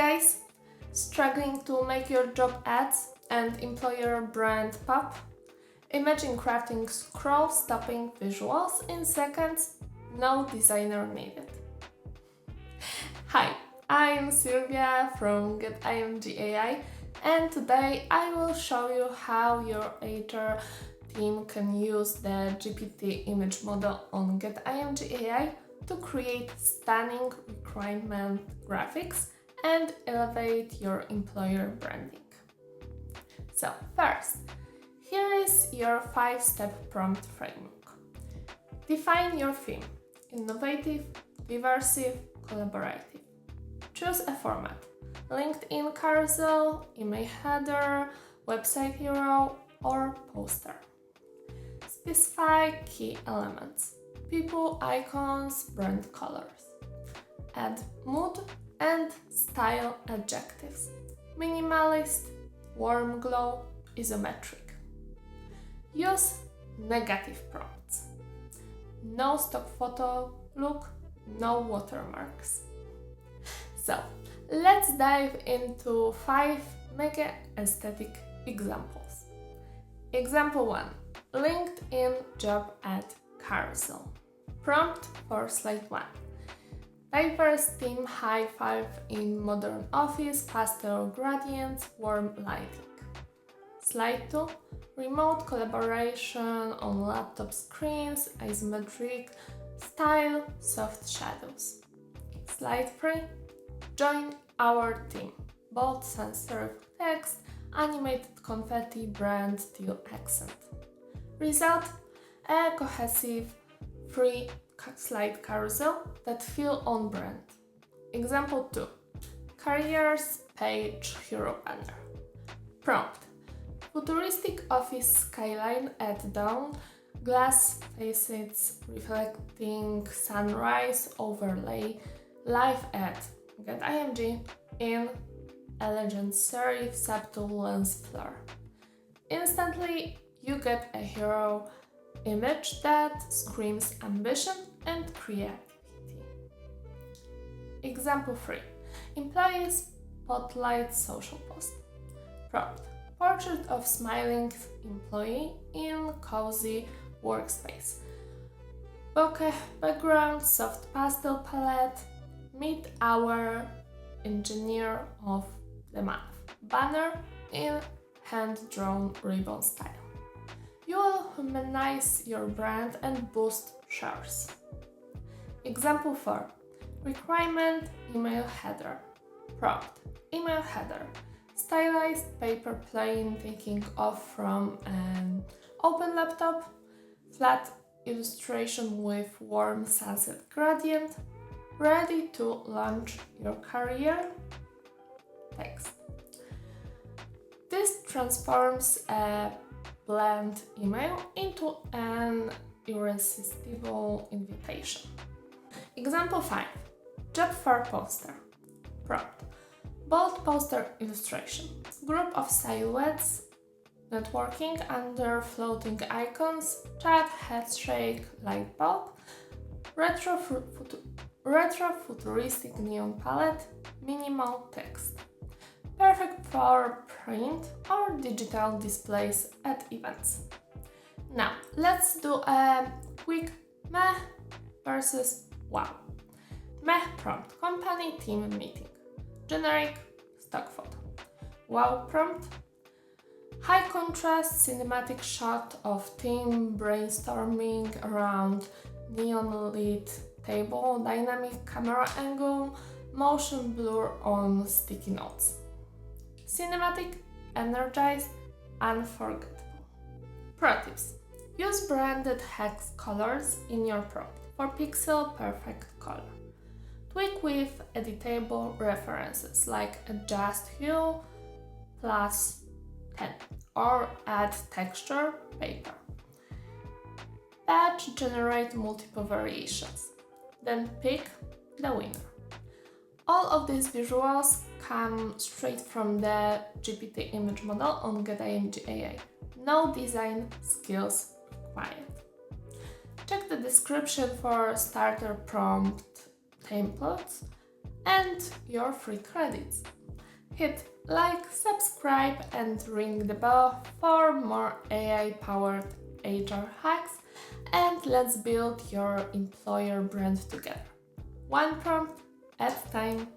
guys! Struggling to make your job ads and employer brand pop? Imagine crafting scroll-stopping visuals in seconds, no designer needed. Hi, I'm Silvia from getimg.ai, and today I will show you how your HR team can use the GPT image model on getimg.ai to create stunning recruitment graphics and elevate your employer branding. So first, here is your 5-step prompt framework. Define your theme: innovative, diverse, collaborative. Choose a format: LinkedIn carousel, email header, website hero, or poster. Specify key elements: people, icons, brand colors. Add mood and style adjectives: minimalist, warm glow, isometric. Use negative prompts: no stock photo look, no watermarks. So, let's dive into 5 mega aesthetic examples. Example 1. LinkedIn job ad carousel. Prompt for slide 1. Diverse theme, high five in modern office, pastel gradients, warm lighting. Slide 2. Remote collaboration on laptop screens, isometric style, soft shadows. Slide 3. Join our team. Bold sans serif text, animated confetti, brand teal accent. Result: a cohesive 3-slide carousel that feel on brand. Example 2. Careers page hero banner. Prompt: futuristic office skyline at dawn, glass facades reflecting sunrise overlay, live at getimg in elegant serif subtle lens flare. Instantly, you get a hero image that screams ambition and creativity. Example 3. Employees spotlight social post. Prompt: portrait of smiling employee in cozy workspace. Bokeh background, soft pastel palette, meet our engineer of the month. Banner in hand-drawn ribbon style. You will humanize your brand and boost shares. Example 4. Requirement email header. Prompt: email header. Stylized paper plane taking off from an open laptop. Flat illustration with warm sunset gradient. Ready to launch your career. Text. This transforms a bland email into an irresistible invitation. Example 5. Job fair poster. Prompt: bold poster illustration. Group of silhouettes networking under floating icons, chat, headshake, light bulb, retro futuristic neon palette, minimal text. Perfect for print or digital displays at events. Now, let's do a quick meh versus wow. Meh prompt: company team meeting. Generic stock photo. Wow prompt: high contrast cinematic shot of team brainstorming around neon lit table, dynamic camera angle, motion blur on sticky notes. Cinematic, energized, unforgettable. Pro tips: use branded hex colors in your prompt for pixel perfect color. Tweak with editable references like adjust hue +10 or add texture paper. Batch generate multiple variations, then pick the winner. All of these visuals come straight from the GPT image model on getimg.ai. No design skills required. Check the description for starter prompt templates and your free credits. Hit like, subscribe, and ring the bell for more AI-powered HR hacks, and let's build your employer brand together. One prompt at a time.